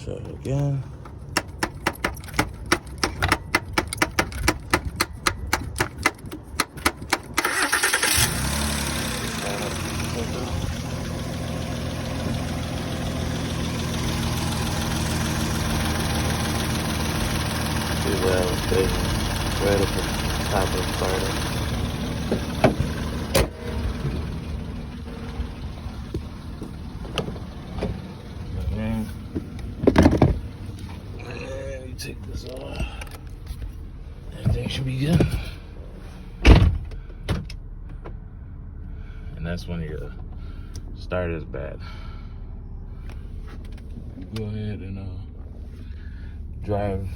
Shut it again. See that thing right up at the top of the starter. And you take this off. Everything should be good. And that's when your starter is bad. Go ahead and drive